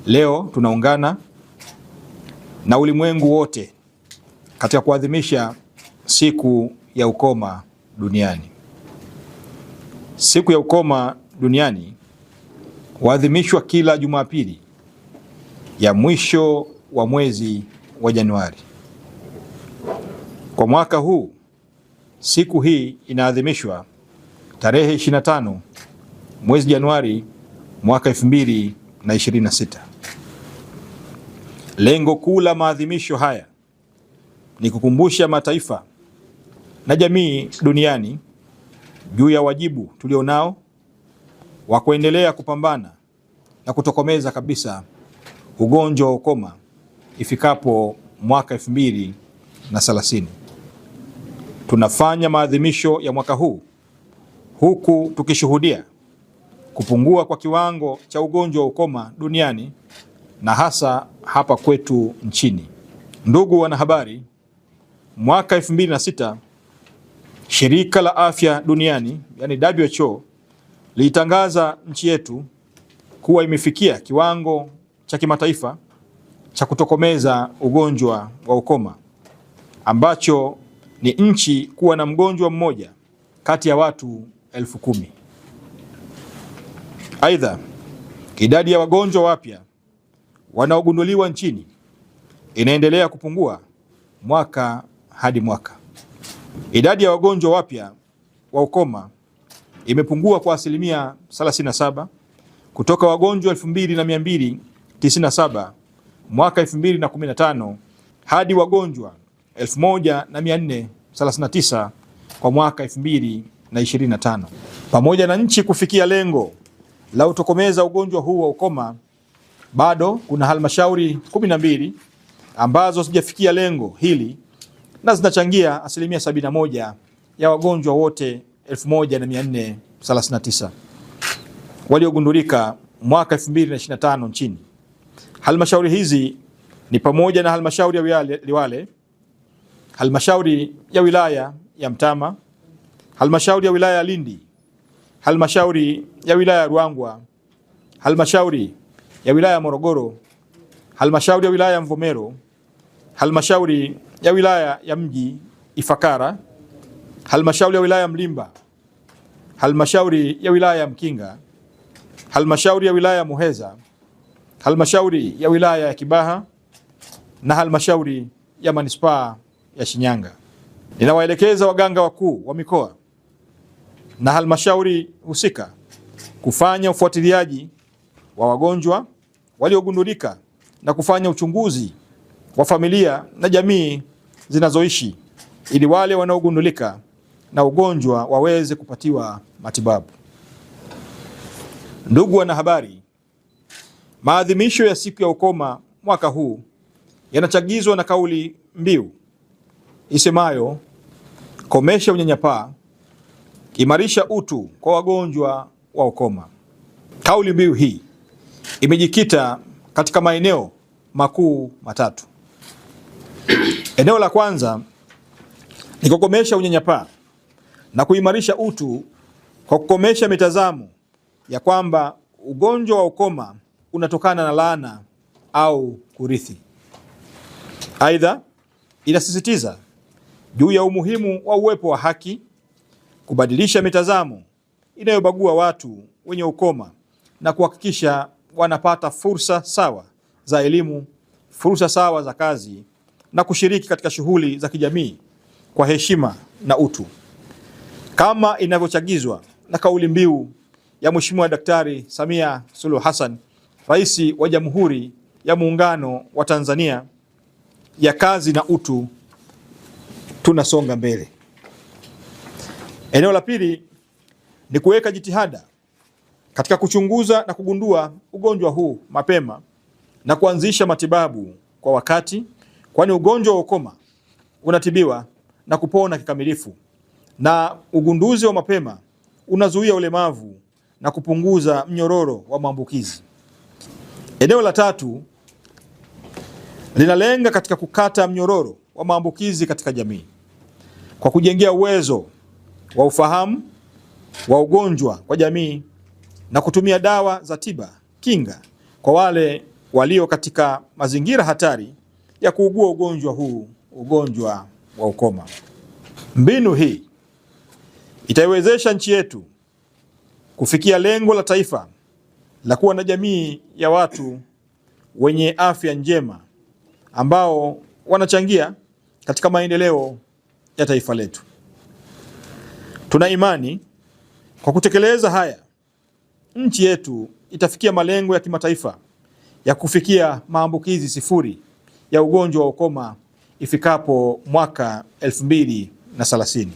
Leo tunaungana na ulimwengu wote katika kuadhimisha siku ya ukoma duniani. Siku ya ukoma duniani huadhimishwa kila Jumapili ya mwisho wa mwezi wa Januari. Kwa mwaka huu, siku hii inaadhimishwa tarehe 25 mwezi Januari mwaka 2026. Lengo kuu la maadhimisho haya ni kukumbusha mataifa na jamii duniani juu ya wajibu tulionao wa kuendelea kupambana na kutokomeza kabisa ugonjwa wa ukoma ifikapo mwaka 2030. Tunafanya maadhimisho ya mwaka huu huku tukishuhudia kupungua kwa kiwango cha ugonjwa wa ukoma duniani na hasa hapa kwetu nchini. Ndugu wanahabari, mwaka 2006 Shirika la Afya Duniani yani WHO lilitangaza nchi yetu kuwa imefikia kiwango cha kimataifa cha kutokomeza ugonjwa wa ukoma, ambacho ni nchi kuwa na mgonjwa mmoja kati ya watu 10,000. Aidha, idadi ya wagonjwa wapya wanaogunduliwa nchini inaendelea kupungua mwaka hadi mwaka. Idadi ya wagonjwa wapya wa ukoma imepungua kwa asilimia 37 kutoka wagonjwa 2297 mwaka 2015 hadi wagonjwa 1439 kwa mwaka 2025. Pamoja na nchi kufikia lengo la utokomeza ugonjwa huu wa ukoma, bado kuna halmashauri 12 ambazo hazijafikia lengo hili na zinachangia asilimia 71 ya wagonjwa wote 1439 waliogundulika mwaka 2025 nchini. Halmashauri hizi ni pamoja na halmashauri ya Liwale, halmashauri ya wilaya ya Mtama, halmashauri ya wilaya ya Lindi, halmashauri ya wilaya ya Ruangwa, halmashauri ya wilaya ya Morogoro, halmashauri ya wilaya ya Mvomero, halmashauri ya wilaya ya Mji Ifakara, halmashauri ya wilaya ya Mlimba, halmashauri ya wilaya ya Mkinga, halmashauri ya wilaya ya Muheza, halmashauri ya wilaya ya Kibaha na halmashauri ya manispaa ya Shinyanga. Ninawaelekeza waganga wakuu wa mikoa na halmashauri husika kufanya ufuatiliaji wa wagonjwa waliogundulika na kufanya uchunguzi wa familia na jamii zinazoishi ili wale wanaogundulika na ugonjwa waweze kupatiwa matibabu. Ndugu wanahabari, maadhimisho ya siku ya ukoma mwaka huu yanachagizwa na kauli mbiu isemayo komesha unyanyapaa, imarisha utu kwa wagonjwa wa ukoma. Kauli mbiu hii imejikita katika maeneo makuu matatu. Eneo la kwanza ni kukomesha unyanyapaa na kuimarisha utu kwa kukomesha mitazamo ya kwamba ugonjwa wa ukoma unatokana na laana au kurithi. Aidha, inasisitiza juu ya umuhimu wa uwepo wa haki, kubadilisha mitazamo inayobagua watu wenye ukoma na kuhakikisha wanapata fursa sawa za elimu, fursa sawa za kazi na kushiriki katika shughuli za kijamii kwa heshima na utu, kama inavyochagizwa na kauli mbiu ya Mheshimiwa Daktari Samia Suluhu Hassan, Rais wa Jamhuri ya Muungano wa Tanzania, ya kazi na utu, tunasonga mbele. Eneo la pili ni kuweka jitihada katika kuchunguza na kugundua ugonjwa huu mapema na kuanzisha matibabu kwa wakati, kwani ugonjwa wa ukoma unatibiwa na kupona kikamilifu, na ugunduzi wa mapema unazuia ulemavu na kupunguza mnyororo wa maambukizi. Eneo la tatu linalenga katika kukata mnyororo wa maambukizi katika jamii kwa kujengea uwezo wa ufahamu wa ugonjwa kwa jamii na kutumia dawa za tiba kinga kwa wale walio katika mazingira hatari ya kuugua ugonjwa huu, ugonjwa wa ukoma. Mbinu hii itaiwezesha nchi yetu kufikia lengo la taifa la kuwa na jamii ya watu wenye afya njema ambao wanachangia katika maendeleo ya taifa letu. Tuna imani kwa kutekeleza haya, nchi yetu itafikia malengo ya kimataifa ya kufikia maambukizi sifuri ya ugonjwa wa ukoma ifikapo mwaka 2030.